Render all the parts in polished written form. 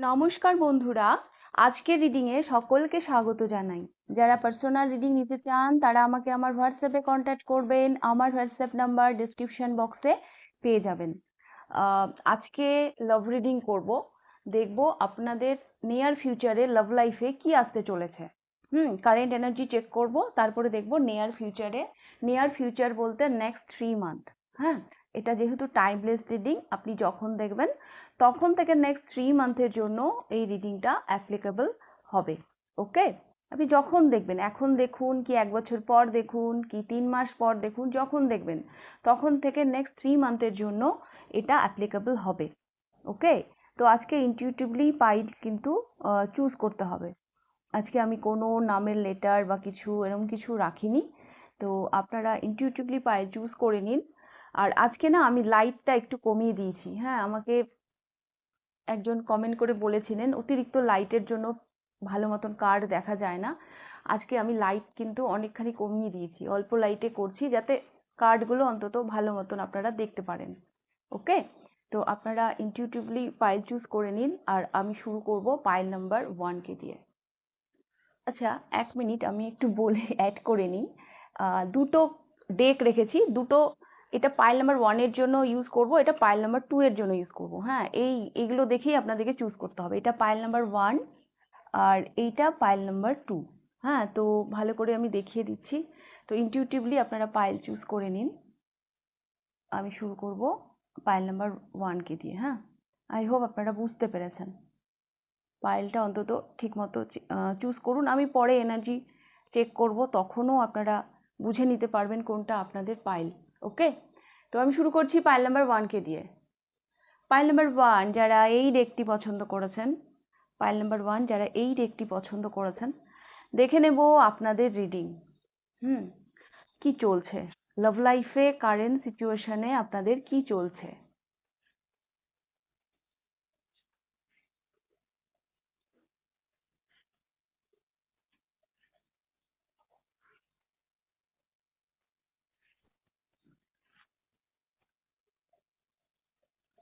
নমস্কার বন্ধুরা, আজকের রিডিংয়ে সকলকে স্বাগত জানাই। যারা পার্সোনাল রিডিং নিতে চান তারা আমাকে আমার হোয়াটসঅ্যাপে কন্ট্যাক্ট করবেন। আমার হোয়াটসঅ্যাপ নাম্বার ডেসক্রিপশন বক্সে পেয়ে যাবেন। আজকে লাভ রিডিং করব, দেখব আপনাদের নিয়ার ফিউচারে লাভ লাইফে কি আসতে চলেছে। কারেন্ট এনার্জি চেক করব, তারপরে দেখব নিয়ার ফিউচার বলতে নেক্সট 3 মান্থ। হ্যাঁ, এটা যেহেতু টাইমলেস রিডিং, আপনি যখন দেখবেন তখন থেকে নেক্সট 3 মান্থের জন্য এই রিডিংটা অ্যাপ্লিকেবল হবে। ওকে, আপনি যখন দেখবেন, এখন দেখুন কি 1 বছর পর দেখুন কি 3 মাস পর দেখুন, যখন দেখবেন তখন থেকে নেক্সট 3 মান্থের জন্য এটা অ্যাপ্লিকেবল হবে। ওকে, তো আজকে ইনটিউটিভলি পাইল কিন্তু চুজ করতে হবে। আজকে আমি কোনো নামের লেটার বা কিছু এরকম কিছু রাখিনি, তো আপনারা ইনটিউটিভলি পাইল চুজ করে নিন। আর আজকে না আমি লাইটটা একটু কমিয়ে দিয়েছি। হ্যাঁ, আমাকে একজন কমেন্ট করে বলেছিলেন অতিরিক্ত লাইটের জন্য ভালো মতন কার্ড দেখা যায় না। আজকে আমি লাইট কিন্তু অনেকখানি কমিয়ে দিয়েছি, অল্প লাইটে করছি যাতে কার্ডগুলো অন্তত ভালো মতন আপনারা দেখতে পারেন। ওকে, তো আপনারা ইনটিউটিভলি পাইল চুজ করে নিন আর আমি শুরু করব পাইল নাম্বার 1কে দিয়ে। আচ্ছা, 1 মিনিট আমি একটু বলে অ্যাড করে নিই। দুটো ডেক রেখেছি, দুটো, এটা পাইল নাম্বার 1-এর জন্য ইউজ করব, এটা পাইল নাম্বার 2-এর জন্য ইউজ করব। হ্যাঁ, এইগুলো দেখেই আপনাদেরকে চুজ করতে হবে। এটা পাইল নাম্বার 1 আর এইটা পাইল নাম্বার 2। হ্যাঁ, তো ভালো করে আমি দেখিয়ে দিচ্ছি। তো ইনটিউটিভলি আপনারা পাইল চুজ করে নিন। আমি শুরু করব পাইল নাম্বার 1কে দিয়ে। হ্যাঁ, আই হোপ আপনারা বুঝতে পেরেছেন। পাইলটা অন্তত ঠিকমতো চুজ করুন। আমি পরে এনার্জি চেক করব, তখনও আপনারা বুঝে নিতে পারবেন কোনটা আপনাদের পাইল। ওকে, তো আমি শুরু করছি পাইল নাম্বার 1কে দিয়ে। পাইল নাম্বার 1 যারা এই ডেকটি পছন্দ করেছেন, পাইল নাম্বার 1 যারা এই ডেকটি পছন্দ করেছেন, দেখে নেব আপনাদের রিডিং। কি চলছে লাভ লাইফে, কারেন্ট সিচুয়েশনে আপনাদের কি চলছে।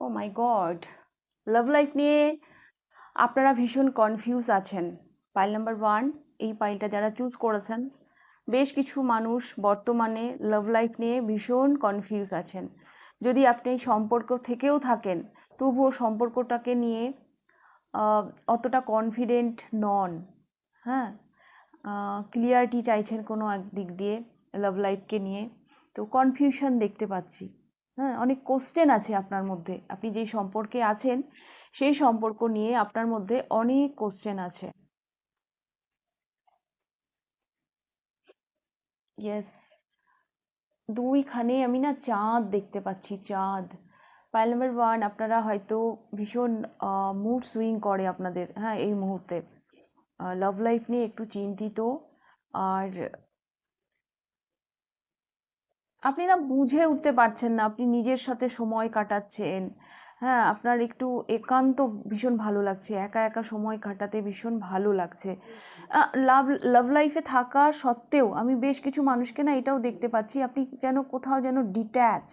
ও মাই গড, লাভ লাইফ নিয়ে আপনারা ভীষণ কনফিউজ আছেন। পাইল নাম্বার 1, এই পাইলটা যারা চুজ করেছেন, বেশ কিছু মানুষ বর্তমানে লাভ লাইফ নিয়ে ভীষণ কনফিউজ আছেন। যদি আপনি সম্পর্ক থেকেও থাকেন, তবুও সম্পর্কটাকে নিয়ে অতটা কনফিডেন্ট নন। হ্যাঁ, ক্লিয়ারিটি চাইছেন কোনো এক দিক দিয়ে লাভ লাইফকে নিয়ে, তো কনফিউশন দেখতে পাচ্ছি। হ্যাঁ, অনেক কোশ্চেন আছে আপনার মধ্যে, আপনি যেই সম্পর্কে আছেন সেই সম্পর্ক নিয়ে আপনার মধ্যে অনেক কোশ্চেন আছে। ইয়েস, দুইখানে আমি না চাঁদ দেখতে পাচ্ছি, চাঁদ। পাইল নাম্বার 1 আপনারা হয়তো ভীষণ মুড সুইং করে আপনাদের, হ্যাঁ, এই মুহূর্তে লাভ লাইফ নিয়ে একটু চিন্তিত। আর আপনি না বুঝে উঠতে পারছেন না, আপনি নিজের সাথে সময় কাটাচ্ছেন। হ্যাঁ, আপনার একটু একান্ত ভীষণ ভালো লাগছে, একা একা সময় কাটাতে ভীষণ ভালো লাগছে। লাভ লাভ লাইফে থাকা সত্ত্বেও আমি বেশ কিছু মানুষকে না এটাও দেখতে পাচ্ছি, আপনি যেন কোথাও যেন ডিট্যাচ।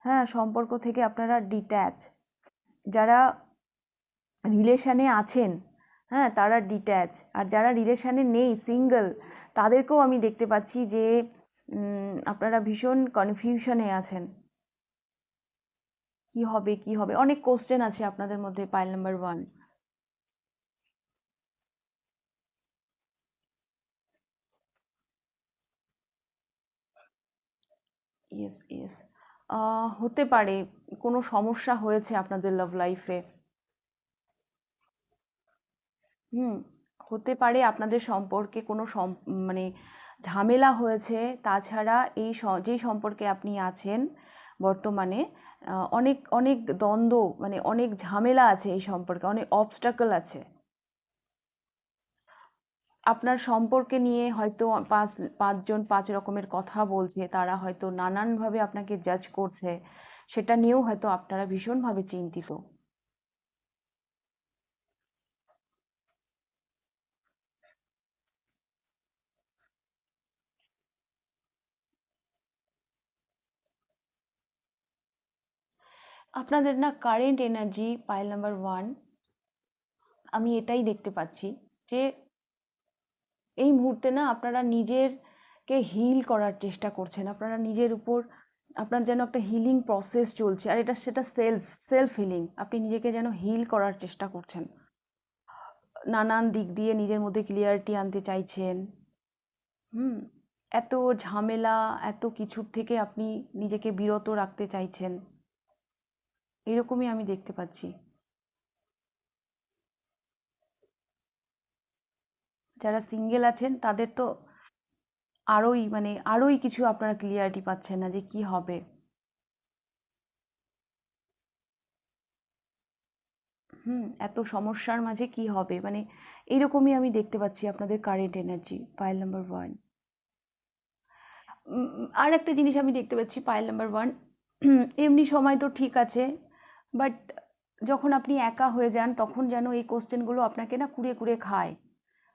হ্যাঁ, সম্পর্ক থেকে আপনারা ডিট্যাচ। যারা রিলেশানে আছেন, হ্যাঁ, তারা ডিট্যাচ। আর যারা রিলেশানে নেই, সিঙ্গেল, তাদেরকেও আমি দেখতে পাচ্ছি যে আপনারা ভীষণ কনফিউশনে আছেন। কি হবে কি হবে, অনেক কোশ্চেন আছে আপনাদের মধ্যে। Pile number 1। ইয়েস ইয়েস, হতে পারে কোনো সমস্যা হয়েছে আপনাদের লাভ লাইফে। হুম, হতে পারে আপনাদের সম্পর্কে কোনো মানে ঝামেলা হয়েছে। তাছাড়া যেই সম্পর্কে আপনি আছেন বর্তমানে, অনেক অনেক দ্বন্দ্ব, মানে অনেক ঝামেলা আছে এই সম্পর্কে, অনেক অবস্টাকল আছে। আপনার সম্পর্কে নিয়ে হয়তো পাঁচজন 5 রকমের কথা বলছে, তারা হয়তো নানানভাবে আপনাকে জাজ করছে, সেটা নিয়েও হয়তো আপনারা ভীষণভাবে চিন্তিত। আপনাদের না কারেন্ট এনার্জি পাইল নাম্বার 1, আমি এটাই দেখতে পাচ্ছি যে এই মুহূর্তে না আপনারা নিজেরকে হিল করার চেষ্টা করছেন, আপনারা নিজের উপর আপনার যেন একটা হিলিং প্রসেস চলছে, আর এটা সেটা সেলফ হিলিং, আপনি নিজেকে যেন হিল করার চেষ্টা করছেন, নানান দিক দিয়ে নিজের মধ্যে ক্লিয়ারিটি আনতে চাইছেন। হুম, এত ঝামেলা, এত কিছুর থেকে আপনি নিজেকে বিরত রাখতে চাইছেন, এরকমই আমি দেখতে পাচ্ছি। যারা সিঙ্গেল আছেন তাদের তো আরোই কিছু আপনারা ক্লিয়ারিটি পাচ্ছেন না যে কি হবে। এত সমস্যার মাঝে কি হবে, মানে এইরকমই আমি দেখতে পাচ্ছি আপনাদের কারেন্ট এনার্জি, পাইল নাম্বার ওয়ান। আর একটা জিনিস আমি দেখতে পাচ্ছি পাইল নাম্বার ওয়ান, এমনি সময় তো ঠিক আছে, বাট যখন আপনি একা হয়ে যান তখন যেন এই কোশ্চেনগুলো আপনাকে না কুড়ে কুড়ে খায়,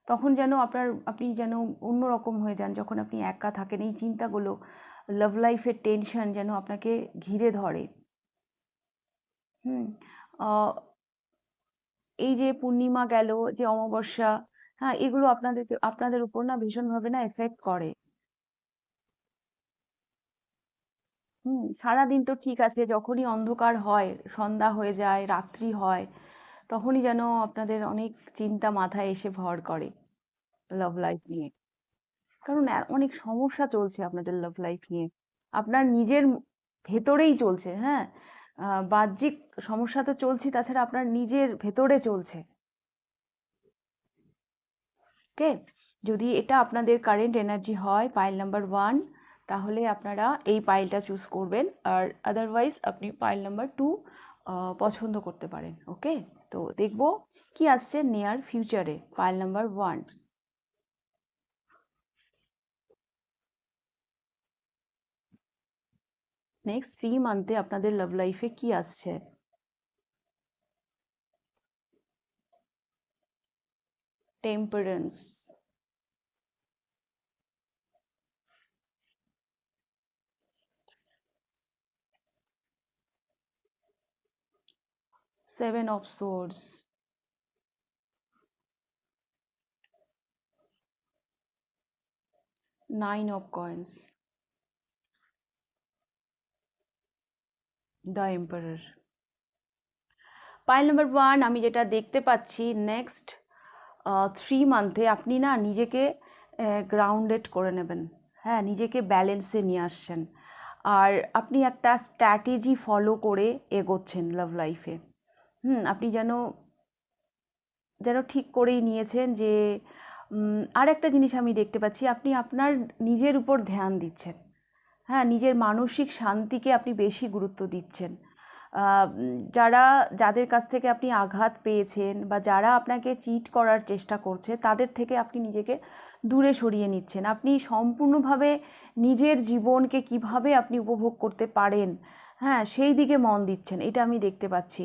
তখন যেন আপনি যেন অন্যরকম হয়ে যান, যখন আপনি একা থাকেন এই চিন্তাগুলো, লাভ লাইফের টেনশন যেন আপনাকে ঘিরে ধরে। হুম আহ, এই যে পূর্ণিমা গেল, যে অমাবস্যা, হ্যাঁ, এগুলো আপনাদের উপর না ভীষণভাবে না এফেক্ট করে। সারাদিন তো ঠিক আছে, যখনই অন্ধকার হয়, সন্ধ্যা হয়ে যায়, রাত্রি হয়, তখনই যেন আপনাদের অনেক চিন্তা মাথায় এসে ভর করে লাভ লাইফ নিয়ে। কারণ অনেক সমস্যা চলছে আপনাদের লাভ লাইফ নিয়ে, আপনার নিজের ভেতরেই চলছে, হ্যাঁ। বাহ্যিক সমস্যা তো চলছে, তাছাড়া আপনার নিজের ভেতরে চলছে। ওকে, যদি এটা আপনাদের কারেন্ট এনার্জি হয় পাইল নাম্বার ওয়ান, তাহলে আপনারা এই পাইলটা চুজ করবেন, আর আদারওয়াইজ আপনি পাইল নাম্বার টু পছন্দ করতে পারেন। ওকে, তো দেখবো কি আসছে নিয়ার ফিউচারে পাইল নাম্বার ওয়ান। নেক্সট 3 মান্থে আপনাদের লাভ লাইফে কি আসছে? Temperance, 7 of swords, 9 of coins, the emperor. Pile number one, আমি যেটা দেখতে পাচ্ছি নেক্সট 3 মান্থে আপনি না নিজেকে গ্রাউন্ডেড করে নেবেন, হ্যাঁ, নিজেকে ব্যালেন্সে নিয়ে আসছেন, আর আপনি একটা স্ট্র্যাটেজি ফলো করে এগোচ্ছেন লাভ লাইফে। আপনি যেন যেন ঠিক করেই নিয়েছেন যে আর একটা জিনিস আমি দেখতে পাচ্ছি, আপনি আপনার নিজের উপর ধ্যান দিচ্ছেন, হ্যাঁ, নিজের মানসিক শান্তিকে আপনি বেশি গুরুত্ব দিচ্ছেন। যাদের কাছ থেকে আপনি আঘাত পেয়েছেন বা যারা আপনাকে চিট করার চেষ্টা করছে, তাদের থেকে আপনি নিজেকে দূরে সরিয়ে নিচ্ছেন, আপনি সম্পূর্ণভাবে নিজের জীবনকে কিভাবে আপনি উপভোগ করতে পারেন, হ্যাঁ, সেই দিকে মন দিচ্ছেন, এটা আমি দেখতে পাচ্ছি।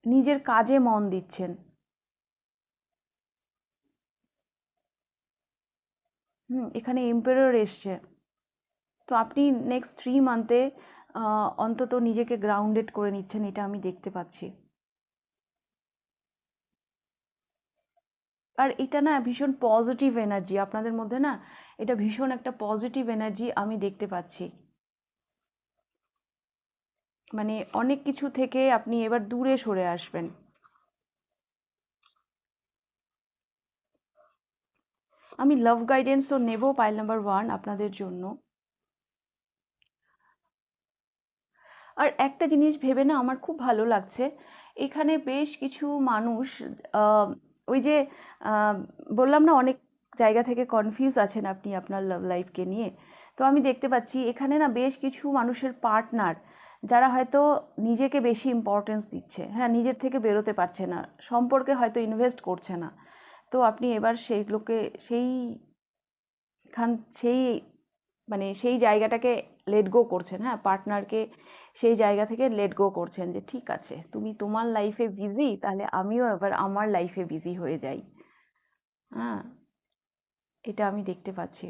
নিজের কাজে মন দিচ্ছেন। এখানে এম্পারার এসছে, তো আপনি নেক্সট 3 মান্থে অন্তত নিজেকে গ্রাউন্ডেড করে নিচ্ছেন, এটা আমি দেখতে পাচ্ছি। আর এটা না ভীষণ পজিটিভ এনার্জি আপনাদের মধ্যে, না এটা ভীষণ একটা পজিটিভ এনার্জি আমি দেখতে পাচ্ছি, মানে অনেক কিছু থেকে আপনি এবার দূরে সরে আসবেন। আমি লাভ গাইডেন্সও নেব পাইল নাম্বার ওয়ান আপনাদের জন্য। আর একটা জিনিস ভেবে না আমার খুব ভালো লাগছে, এখানে বেশ কিছু মানুষ আহ, ওই যে আহ, বললাম না অনেক জায়গা থেকে কনফিউজ আছেন আপনি আপনার লাভ লাইফকে নিয়ে, তো আমি দেখতে পাচ্ছি এখানে না বেশ কিছু মানুষের পার্টনার যারা হয়তো নিজেকে বেশি ইম্পর্টেন্স দিচ্ছে, হ্যাঁ, নিজের থেকে বেরোতে পারছে না, সম্পর্কে হয়তো ইনভেস্ট করছে না, তো আপনি এবার সেইগুলোকে সেই খান সেই মানে সেই জায়গাটাকে লেট গো করছেন, হ্যাঁ, পার্টনারকে সেই জায়গা থেকে লেট গো করছেন, যে ঠিক আছে তুমি তোমার লাইফে বিজি, তাহলে আমিও এবার আমার লাইফে বিজি হয়ে যাই। হ্যাঁ, এটা আমি দেখতে পাচ্ছি।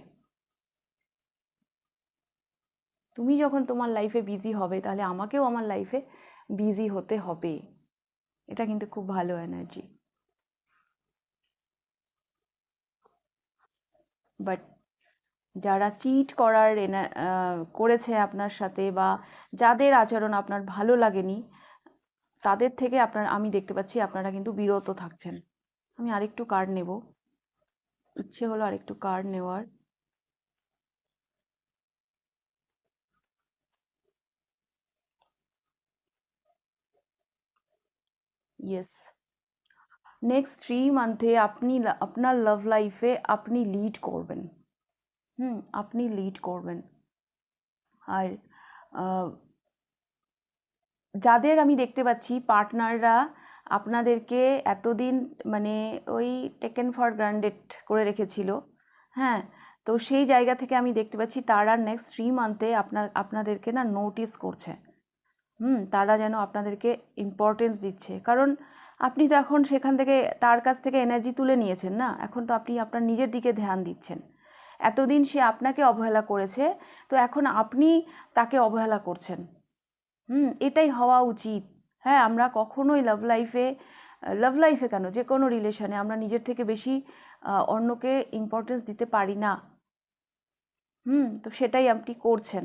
তুমি যখন তোমার লাইফে বিজি হবে, তাহলে আমাকেও আমার লাইফে বিজি হতে হবে, এটা কিন্তু খুব ভালো এনার্জি। বাট যারা চিট করেছে আপনার সাথে, বা যাদের আচরণ আপনার ভালো লাগেনি, তাদের থেকে আমি দেখতে পাচ্ছি আপনারা কিন্তু বিরত থাকছেন। আমি আরেকটু কার্ড নেব, ইচ্ছে হলো আরেকটু কার্ড নেওয়ার। ইয়েস, নেক্সট 3 মান্থে আপনার লাভ লাইফে আপনি লিড করবেন। আপনি লিড করবেন। আর যাদের আমি দেখতে পাচ্ছি পার্টনাররা আপনাদেরকে এতদিন মানে ওই টেকেন ফর গ্রান্টেড করে রেখেছিল, হ্যাঁ, তো সেই জায়গা থেকে আমি দেখতে পাচ্ছি তারা নেক্সট 3 মান্থে আপনাদেরকে না নোটিস করছে। তারা যেন আপনাদেরকে ইম্পর্টেন্স দিচ্ছে, কারণ আপনি তো এখন সেখান থেকে তার কাছ থেকে এনার্জি তুলে নিয়েছেন না, এখন তো আপনি আপনার নিজের দিকে ধ্যান দিচ্ছেন। এতদিন সে আপনাকে অবহেলা করেছে, তো এখন আপনি তাকে অবহেলা করছেন। এটাই হওয়া উচিত। হ্যাঁ, আমরা কখনোই লাভ লাইফে কেন, যে কোনো রিলেশনে আমরা নিজের থেকে বেশি অন্যকে ইম্পর্টেন্স দিতে পারি না। তো সেটাই আপনি করছেন।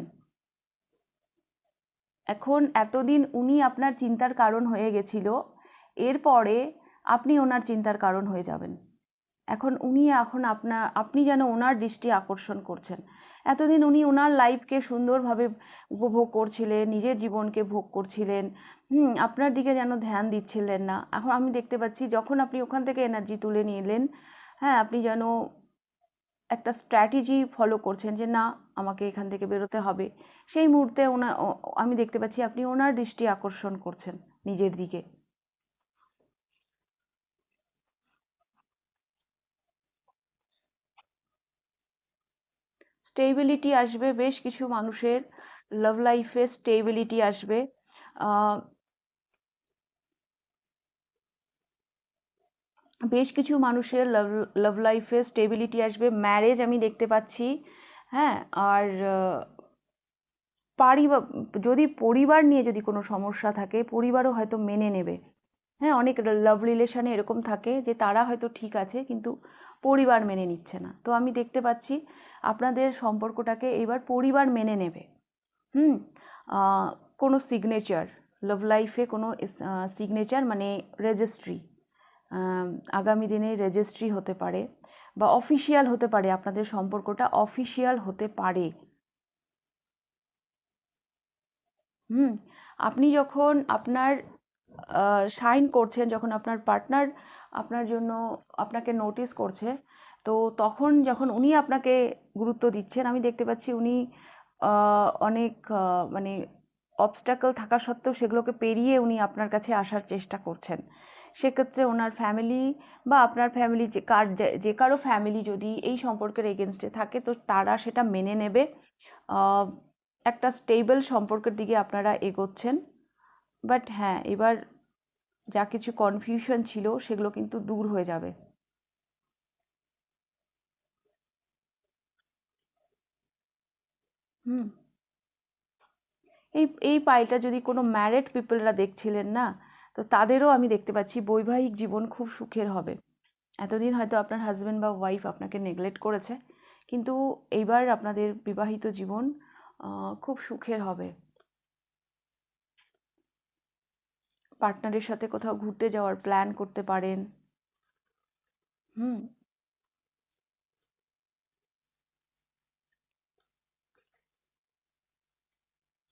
এখন এতদিন উনি আপনার চিন্তার কারণ হয়ে গেছিল, এরপরে আপনি ওনার চিন্তার কারণ হয়ে যাবেন। এখন আপনি যেন ওনার দৃষ্টি আকর্ষণ করছেন। এতদিন উনি ওনার লাইফকে সুন্দরভাবে উপভোগ করছিলেন, নিজের জীবনকে ভোগ করছিলেন, আপনার দিকে যেন ধ্যান দিচ্ছিলেন না। এখন আমি দেখতে পাচ্ছি যখন আপনি ওখান থেকে এনার্জি তুলে নিলেন, হ্যাঁ, আপনি যেন একটা স্ট্র্যাটেজি ফলো করছেন যে না, আমাকে এখান থেকে বেরোতে হবে। সেই মুহূর্তে আমি দেখতে পাচ্ছি আপনি ওনার দৃষ্টি আকর্ষণ করছেন নিজের দিকে। স্টেবিলিটি আসবে, বেশ কিছু মানুষের লাভ লাইফে স্টেবিলিটি আসবে। বেশ কিছু মানুষের লাভ লাইফে স্টেবিলিটি আসবে, ম্যারেজ আমি দেখতে পাচ্ছি। হ্যাঁ, আর পারিবার যদি পরিবার নিয়ে যদি কোনো সমস্যা থাকে, পরিবারও হয়তো মেনে নেবে। হ্যাঁ, অনেক লাভ রিলেশনে এরকম থাকে যে তারা হয়তো ঠিক আছে কিন্তু পরিবার মেনে নিচ্ছে না, তো আমি দেখতে পাচ্ছি আপনাদের সম্পর্কটাকে এবার পরিবার মেনে নেবে। হুম কোনো সিগনেচার, লাভ লাইফে কোনো সিগনেচার মানে রেজিস্ট্রি, আগামী দিনে রেজিস্ট্রি হতে পারে বা অফিসিয়াল হতে পারে, আপনাদের সম্পর্কটা অফিসিয়াল হতে পারে। হুম আপনি যখন আপনার শাইন করছেন, যখন আপনার পার্টনার আপনার জন্য আপনাকে নোটিস করছে, তো তখন যখন উনি আপনাকে গুরুত্ব দিচ্ছেন, আমি দেখতে পাচ্ছি উনি অনেক মানে অবস্ট্যাকল থাকা সত্ত্বেও সেগুলোকে পেরিয়ে উনি আপনার কাছে আসার চেষ্টা করছেন। সেক্ষেত্রে ওনার ফ্যামিলি বা আপনার ফ্যামিলি, যে কারো ফ্যামিলি যদি এই সম্পর্কের এগেনস্টে থাকে, তো তারা সেটা মেনে নেবে। একটা স্টেবল সম্পর্কের দিকে আপনারা এগোচ্ছেন। বাট হ্যাঁ, এবার যা কিছু কনফিউশন ছিল সেগুলো কিন্তু দূর হয়ে যাবে। হুম এই পাইলটা যদি কোনো ম্যারিড পিপলরা দেখছিলেন না, তো তাদেরও আমি দেখতে পাচ্ছি বৈবাহিক জীবন খুব সুখের হবে। এতদিন হয়তো আপনার হাজব্যান্ড বা ওয়াইফ আপনাকে নেগলেক্ট করেছে, কিন্তু এইবার আপনাদের বিবাহিত জীবন খুব সুখের হবে। পার্টনারের সাথে কোথাও ঘুরতে যাওয়ার প্ল্যান করতে পারেন। হুম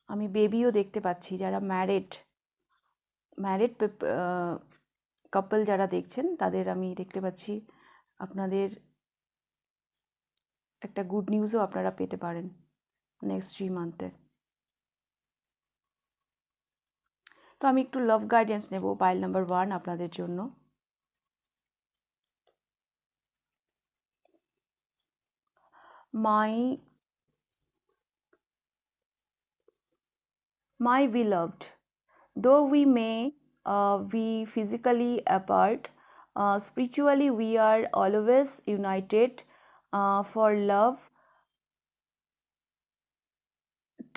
আমি বেবিও দেখতে পাচ্ছি। যারা ম্যারিড ম্যারিড কাপল যারা দেখছেন, তাদের আমি দেখতে পাচ্ছি আপনাদের একটা গুড নিউজও আপনারা পেতে পারেন নেক্সট 3 মান্থে। তো আমি একটু লাভ গাইডেন্স নেব পাইল নাম্বার 1 আপনাদের জন্য। মাই মাই beloved, though we may be physically apart, spiritually we are always united, for love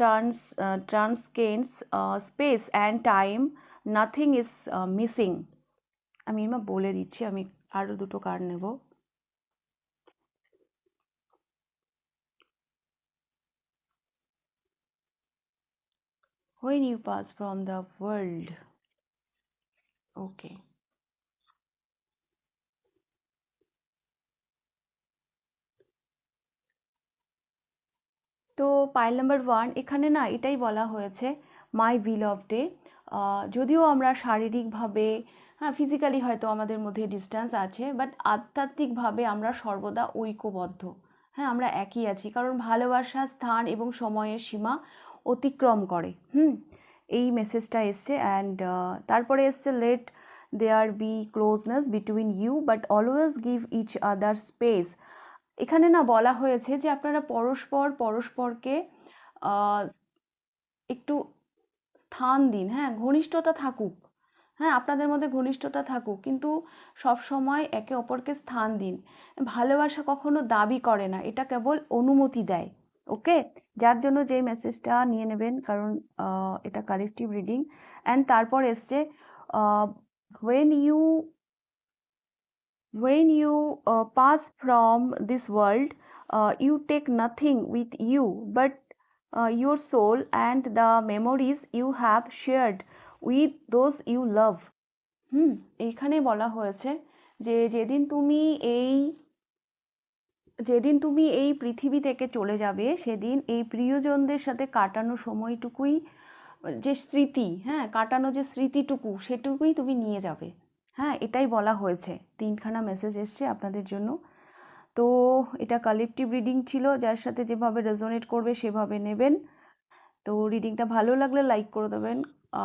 transcends space and time. Nothing is missing. আমি এমা বলে দিচ্ছি, আমি আরও দুটো কার্ড নেব। When you pass from the world. ওকে, তো পাইল নাম্বার 1 এখানে না এটাই বলা হয়েছে, মাই বিলভডে। যদিও আমরা শারীরিকভাবে, হ্যাঁ ফিজিক্যালি হয়তো আমাদের মধ্যে ডিস্টেন্স আছে, বাট আধ্যাত্মিকভাবে আমরা সর্বদা ঐক্যবদ্ধ। হ্যাঁ, আমরা একই আছি, কারণ ভালোবাসা স্থান এবং সময়ের সীমা অতিক্রম করে। এই মেসেজটা এসছে। অ্যান্ড তারপরে এসছে, let there be closeness between you but always give each other space. এখানে না বলা হয়েছে যে আপনারা পরস্পরকে একটু স্থান দিন, হ্যাঁ ঘনিষ্ঠতা থাকুক, হ্যাঁ আপনাদের মধ্যে ঘনিষ্ঠতা থাকুক, কিন্তু সব সময় একে অপরকে স্থান দিন। ভালোবাসা কখনো দাবি করে না, এটা কেবল অনুমতি দেয়। ওকে, যার জন্য যে মেসেজটা নিয়ে নেবেন, কারণ এটা কালেকটিভ রিডিং। অ্যান্ড তারপর এসছে, when you pass from this world, you take nothing with you but your soul and the memories you have shared with those you love. এইখানে বলা হয়েছে যে যেদিন তুমি এই পৃথিবী থেকে চলে যাবে, সেদিন এই প্রিয়জনদের সাথে কাটানো সময়টুকুই, যে স্মৃতি, হ্যাঁ কাটানো যে স্মৃতিটুকু, সেটুকুই তুমি নিয়ে যাবে। হ্যাঁ, এটাই বলা হয়েছে। 3খানা মেসেজ এসছে আপনাদের জন্য। তো এটা কালেকটিভ রিডিং ছিল, যার সাথে যেভাবে রেজোনেট করবে সেভাবে নেবেন। তো রিডিংটা ভালো লাগলে লাইক করে দেবেন,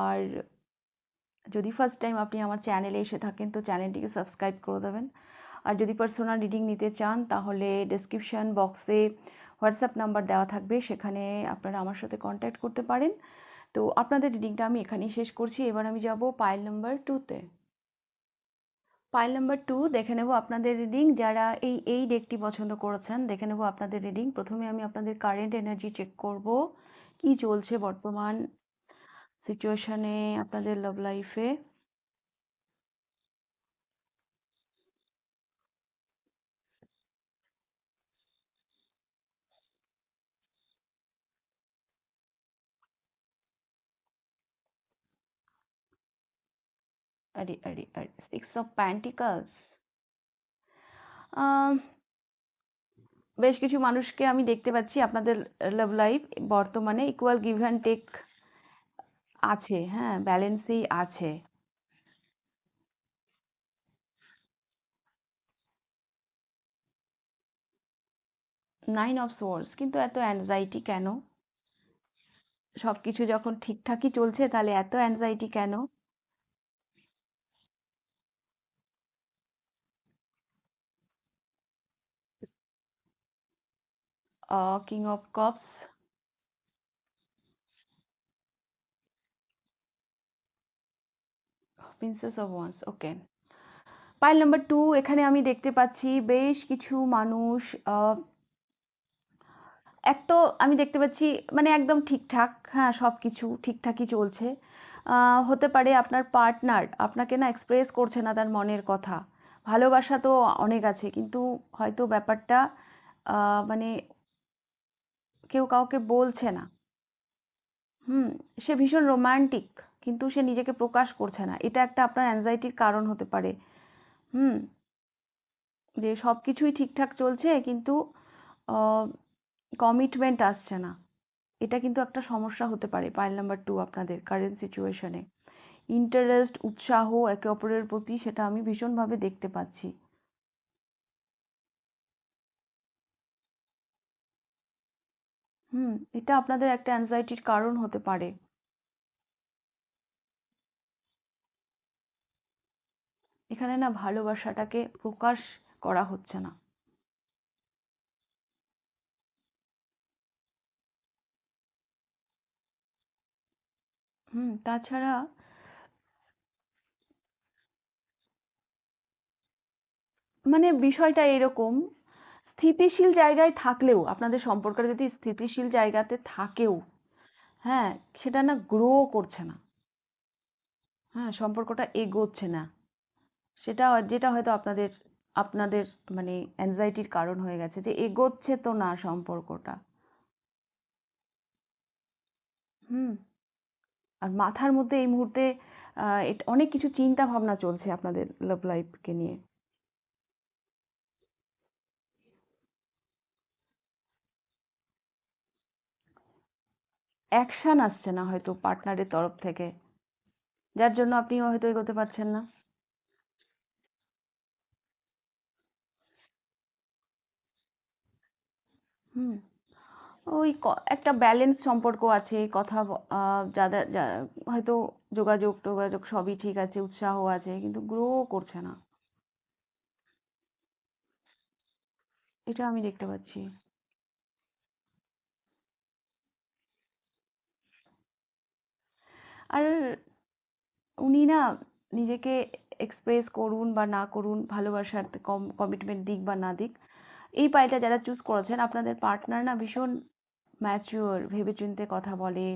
আর যদি ফার্স্ট টাইম আপনি আমার চ্যানেলে এসে থাকেন তো চ্যানেলটিকে সাবস্ক্রাইব করে দেবেন। আর যদি পার্সোনাল রিডিং নিতে চান তাহলে ডেসক্রিপশন বক্সে হোয়াটসঅ্যাপ নাম্বার দেওয়া থাকবে, সেখানে আপনারা আমার সাথে কন্ট্যাক্ট করতে পারেন। তো আপনাদের রিডিংটা আমি এখানেই শেষ করছি। এবার আমি যাব পাইল নাম্বার 2তে। পাইল নাম্বার 2 দেখে নেব আপনাদের রিডিং। যারা এই ডেকটি পছন্দ করেছেন, দেখে নেব আপনাদের রিডিং। প্রথমে আমি আপনাদের কারেন্ট এনার্জি চেক করব, কি চলছে বর্তমান সিচুয়েশনে আপনাদের লাভ লাইফে। আরে আরে আরে, 6 অফ প্যান্টিকলস। বেশ কিছু মানুষকে আমি দেখতে পাচ্ছি আপনাদের লাভ লাইফ বর্তমানে ইকুয়াল গিভ অ্যান্ড টেক আছে, হ্যাঁ ব্যালেন্সেই আছে। 9 অফ সোর্স, কিন্তু এত অ্যাংজাইটি কেন? সবকিছু যখন ঠিকঠাকই চলছে তাহলে এত অ্যাংজাইটি কেন? King of cups, princess of wands. Okay, pile number 2 এখানে আমি দেখতে পাচ্ছি বেশ কিছু মানুষ, এক তো আমি দেখতে পাচ্ছি মানে একদম ঠিকঠাক, হ্যাঁ সব কিছু ঠিকঠাকই চলছে। হতে পারে আপনার পার্টনার আপনাকে না এক্সপ্রেস করছে না তার মনের কথা। ভালোবাসা তো অনেক আছে, কিন্তু হয়তো ব্যাপারটা মানে কেউ কাউকে বলছে না। সে ভীষণ রোমান্টিক, কিন্তু সে নিজেকে প্রকাশ করছে না। এটা একটা আপনার অ্যাংজাইটির কারণ হতে পারে। হুম যে সব কিছুই ঠিকঠাক চলছে, কিন্তু কমিটমেন্ট আসছে না। এটা কিন্তু একটা সমস্যা হতে পারে পাইল নাম্বার 2 আপনাদের কারেন্ট সিচুয়েশনে। ইন্টারেস্ট, উৎসাহ একে অপরের প্রতি, সেটা আমি ভীষণভাবে দেখতে পাচ্ছি। এটা আপনাদের একটা অ্যাংজাইটির কারণ হতে পারে। এখানে না ভালোবাসাটাকে প্রকাশ করা হচ্ছে না। তাছাড়া মানে বিষয়টা এরকম, স্থিতিশীল জায়গায় থাকলেও আপনাদের সম্পর্কটা যদি স্থিতিশীল জায়গাতে থাকেও, হ্যাঁ সেটা না গ্রো করছে না। হ্যাঁ, সম্পর্কটা এগোচ্ছে না। সেটা যেটা হয়তো আপনাদের আপনাদের মানে অ্যাংজাইটির কারণ হয়ে গেছে যে এগোচ্ছে তো না সম্পর্কটা। হুম। আর মাথার মধ্যে এই মুহূর্তে অনেক কিছু চিন্তা ভাবনা চলছে আপনাদের লাভ লাইফকে নিয়ে। অ্যাকশন আসছে না হয়তো পার্টনারের তরফ থেকে, যার জন্য আপনি হয়তো এগোতে পারছেন না। হুম। ওই একটা ব্যালেন্স সম্পর্ক আছে, কথা যাদের হয়তো যোগাযোগ টোগাযোগ সবই ঠিক আছে, উৎসাহ আছে, কিন্তু গ্রো করছে না। এটা আমি দেখতে পাচ্ছি। আর উনি না নিজেকে এক্সপ্রেস করুন বা না করুন, ভালোবাসার কমিটমেন্ট দিক বা না দিক, এই পাইটা যারা চুজ করেছেন আপনাদের পার্টনার না ভীষণ ম্যাচিওর, ভেবেচিন্তে কথা বলে,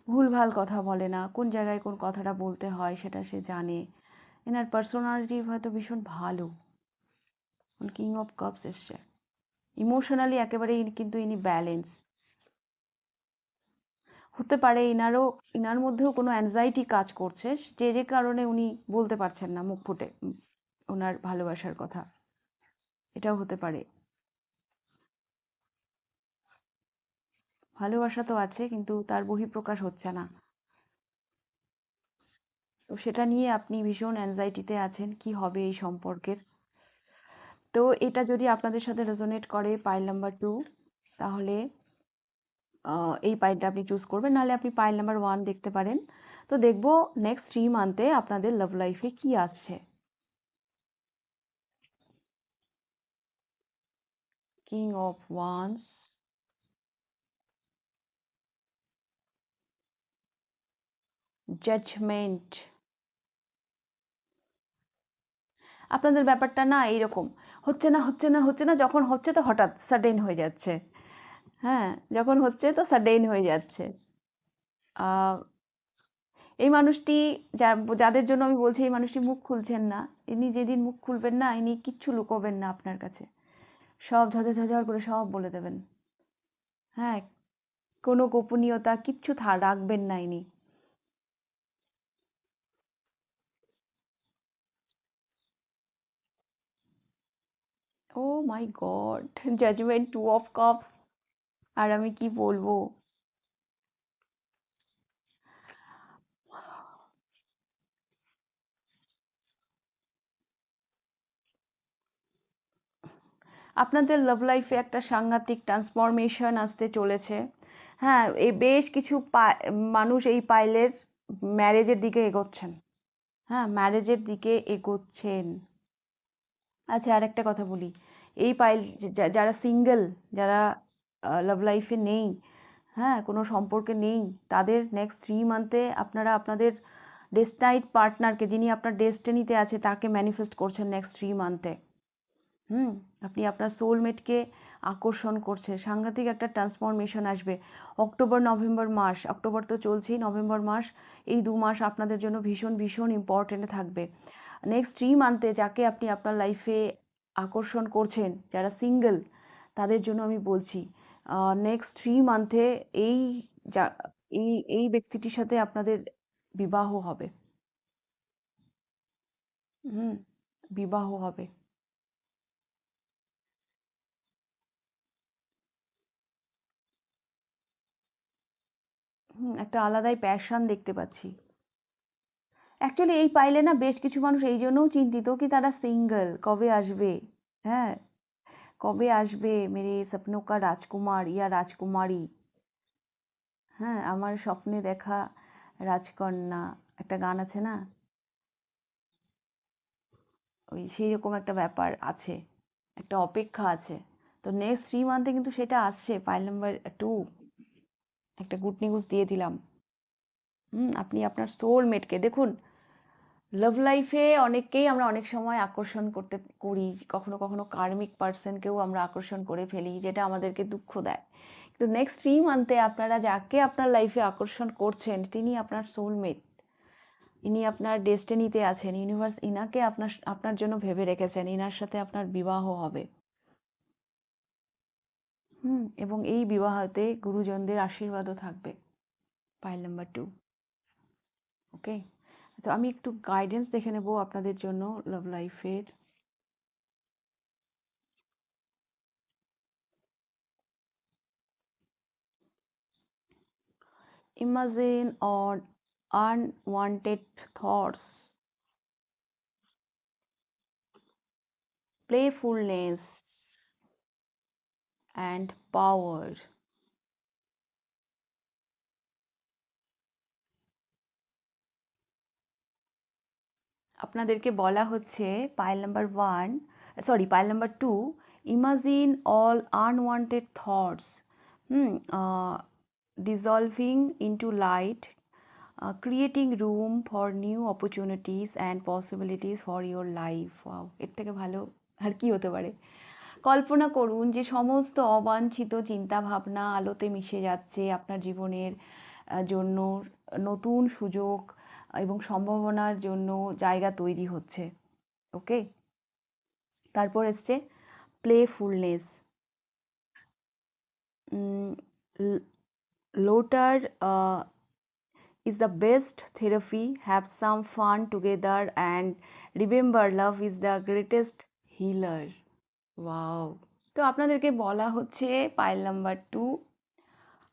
ভুলভাল কথা বলে না, কোন জায়গায় কোন কথাটা বলতে হয় সেটা সে জানে। এনার পার্সোনালিটি হয়তো ভীষণ ভালো। কিং অফ কাপস এসছে। ইমোশনালি একেবারে কিন্তু ইনি ব্যালেন্স। হতে পারে ইনার মধ্যেও কোনো অ্যাংজাইটি কাজ করছে, যে যে কারণে উনি বলতে পারছেন না মুখ ফুটে ওনার ভালোবাসার কথা। এটাও হতে পারে। ভালোবাসা তো আছে কিন্তু তার বহিঃপ্রকাশ হচ্ছে না। তো সেটা নিয়ে আপনি ভীষণ অ্যাংজাইটিতে আছেন, কি হবে এই সম্পর্কের। তো এটা যদি আপনাদের সাথে রেজোনেট করে পাইল নাম্বার 2, তাহলে এই পাইলটা আপনি চুজ করবেন, নাহলে আপনি পাইল নাম্বার 1 দেখতে পারেন। তো দেখবো নেক্সট 3 মান্থে আপনাদের লাভ লাইফে কি আসছে। King of wands, judgement. আপনাদের ব্যাপারটা না এইরকম, হচ্ছে না হচ্ছে না হচ্ছে না, যখন হচ্ছে তো হঠাৎ সাডেন হয়ে যাচ্ছে। হ্যাঁ, যখন হচ্ছে তো সাডেন হয়ে যাচ্ছে। আহ, এই মানুষটি, যাদের জন্য আমি বলছি এই মানুষটি মুখ খুলছেন না, ইনি যেদিন মুখ খুলবেন না ইনি কিচ্ছু লুকোবেন না আপনার কাছে, সব ঝরঝর ঝরঝর করে সব বলে দেবেন। হ্যাঁ, কোনো গোপনীয়তা কিচ্ছু রাখবেন না ইনি। ও মাই গড, জাজমেন্ট, 2 অফ কাপস। আর আমি কি বলবো। আপনাদের লাভ লাইফে একটা সাংঘাতিক ট্রান্সফরমেশন আসতে চলেছে। হ্যাঁ, এই বেশ কিছু মানুষ এই পাইলের ম্যারেজের দিকে এগোচ্ছেন। হ্যাঁ, ম্যারেজের দিকে এগোচ্ছেন। আচ্ছা, আর একটা কথা বলি, এই পাইল যারা সিঙ্গেল, যারা লাভ লাইফে নেই, হ্যাঁ কোনো সম্পর্কে নেই, তাদের নেক্সট 3 মান্থে আপনারা আপনাদের ডেস্টাইড পার্টনারকে, যিনি আপনার ডেস্টিনিতে আছে, তাকে ম্যানিফেস্ট করছেন নেক্সট 3 মান্থে। হুম। আপনি আপনার সোলমেটকে আকর্ষণ করছে, সাংঘাতিক একটা ট্রান্সফরমেশন আসবে। অক্টোবর নভেম্বর মাস, অক্টোবর তো চলছেই, নভেম্বর মাস, এই 2 মাস আপনাদের জন্য ভীষণ ভীষণ ইম্পর্টেন্ট থাকবে। নেক্সট 3 মান্থে যাকে আপনি আপনার লাইফে আকর্ষণ করছেন, যারা সিঙ্গেল, তাদের জন্য আমি বলছি নেক্সট 3 মান্থে এই যা এই এই ব্যক্তিটির সাথে আপনাদের বিবাহ হবে। হুম। বিবাহ হবে। হুম, একটা আলাদাই প্যাশন দেখতে পাচ্ছি। অ্যাকচুয়ালি এই পাইলে না বেশ কিছু মানুষ এই জন্যও চিন্তিত কি তারা সিঙ্গেল কবে আসবে। হ্যাঁ, কবে আসবে মেরে সপনো কা রাজকুমার ইয়া রাজকুমারী। হ্যাঁ, আমার স্বপ্নে দেখা রাজকন্যা, একটা গান আছে না, ওই সেই রকম একটা ব্যাপার আছে, একটা অপেক্ষা আছে। তো নেক্সট 3 মান্থে কিন্তু সেটা আসছে, পাইল নাম্বার 2। একটা গুড নিউজ দিয়ে দিলাম। হুম, আপনি আপনার সোলমেটকে দেখুন। লাভ লাইফে অনেককেই আমরা অনেক সময় আকর্ষণ করি, কখনো কখনো কার্মিক পার্সনকেও আমরা আকর্ষণ করে ফেলি, যেটা আমাদেরকে দুঃখ দেয়। কিন্তু নেক্সট 3 মান্থে আপনারা যাকে আপনার লাইফে আকর্ষণ করছেন তিনি আপনার সোলমেট। ইনি আপনার ডেস্টিনিতে আছেন, ইউনিভার্স ইনাকে আপনার জন্য ভেবে রেখেছেন, ইনার সাথে আপনার বিবাহ হবে। এবং এই বিবাহতে গুরুজনদের আশীর্বাদও থাকবে। Pile number 2। ওকে, তো আমি একটু গাইডেন্স দেখে নেব আপনাদের জন্য লাভ লাইফের। Imagine or unwanted thoughts, playfulness and power. আপনাদেরকে বলা হচ্ছে pile number 2, imagine all unwanted thoughts dissolving into light, creating room for new opportunities and possibilities for your life. Wow, এর থেকে ভালো আর কি হতে পারে। কল্পনা করুন যে সমস্ত অবাঞ্ছিত চিন্তাভাবনা আলোতে মিশে যাচ্ছে, আপনার জীবনের জন্য নতুন সুযোগ এবং সম্ভাবনার জন্য জায়গা তৈরি হচ্ছে। ওকে, তারপর এসছে playfulness. laughter is the best therapy. Have some fun together and remember love is the greatest healer. Wow, তো আপনাদেরকে বলা হচ্ছে পাইল নাম্বার 2,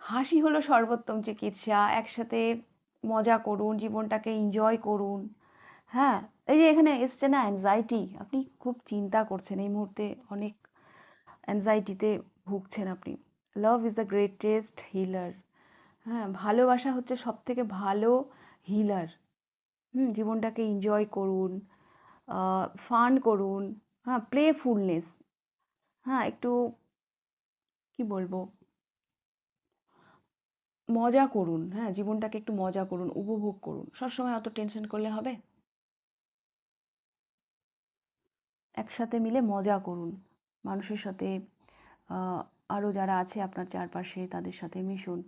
হাসি হলো সর্বোত্তম চিকিৎসা। একসাথে মজা করুন, জীবনটাকে এনজয় করুন। হ্যাঁ, এই যে এখানে এসছে না অ্যাংজাইটি, আপনি খুব চিন্তা করছেন এই মুহূর্তে, অনেক অ্যাংজাইটিতে ভুগছেন আপনি। Love is the greatest healer. হ্যাঁ, ভালোবাসা হচ্ছে সব থেকে ভালো হিলার। জীবনটাকে এনজয় করুন, ফান করুন। হ্যাঁ, প্লেফুলনেস, হ্যাঁ একটু কি বলবো, মজা করুন। হ্যাঁ, জীবনটাকে একটু মজা করুন, উপভোগ করুন। সবসময় অত টেনশন করলে হবে? একসাথে মিলে মজা করুন, মানুষের সাথে, আরও যারা আছে আপনার চারপাশে তাদের সাথে মিশুন।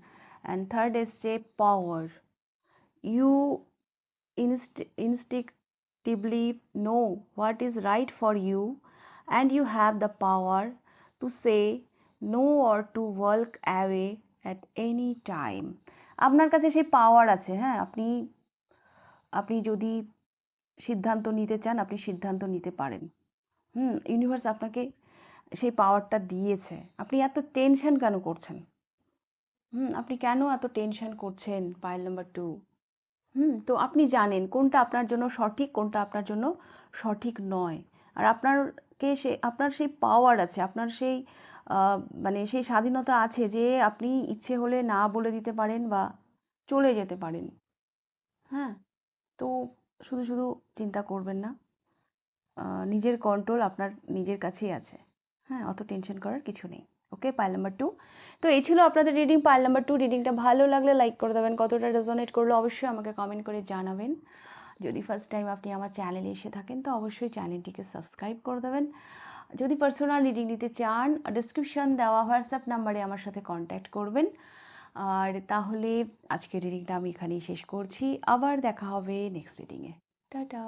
And third step power, you instinctively know what is right for you and you have the power to say no or to walk away at any time. আপনার কাছে সেই পাওয়ার আছে। হ্যাঁ, আপনি আপনি যদি সিদ্ধান্ত নিতে চান, আপনি সিদ্ধান্ত নিতে পারেন। ইউনিভার্স আপনাকে সেই পাওয়ারটা দিয়েছে। আপনি এত টেনশন কেন করছেন? আপনি কেন এত টেনশন করছেন? Pile number 2। তো আপনি জানেন কোনটা আপনার জন্য সঠিক, কোনটা আপনার জন্য সঠিক নয়। আর আপনার সেই পাওয়ার আছে, আপনার সেই মানে সেই স্বাধীনতা আছে যে আপনি ইচ্ছে হলে না বলে দিতে পারেন বা চলে যেতে পারেন। হ্যাঁ, তো শুধু শুধু চিন্তা করবেন না। নিজের কন্ট্রোল আপনার নিজের কাছেই আছে। হ্যাঁ, অত টেনশন করার কিছু নেই। ওকে, পাইল নাম্বার 2। তো এই ছিল আপনাদের রিডিং, পাইল নাম্বার 2। রিডিংটা ভালো লাগলে লাইক করে দেবেন, কতটা রেজোনেট করলো অবশ্যই আমাকে কমেন্ট করে জানাবেন। যদি ফার্স্ট টাইম আপনি আমার চ্যানেলে এসে থাকেন তো অবশ্যই চ্যানেলটিকে সাবস্ক্রাইব করে দেবেন। যদি পার্সোনাল রিডিং নিতে চান, ডেসক্রিপশন দেওয়া হোয়াটসঅ্যাপ নাম্বারে আমার সাথে কন্ট্যাক্ট করবেন। আর তাহলে আজকের রিডিংটা আমি এখানেই শেষ করছি। আবার দেখা হবে নেক্সট রিডিংয়ে। টাটা।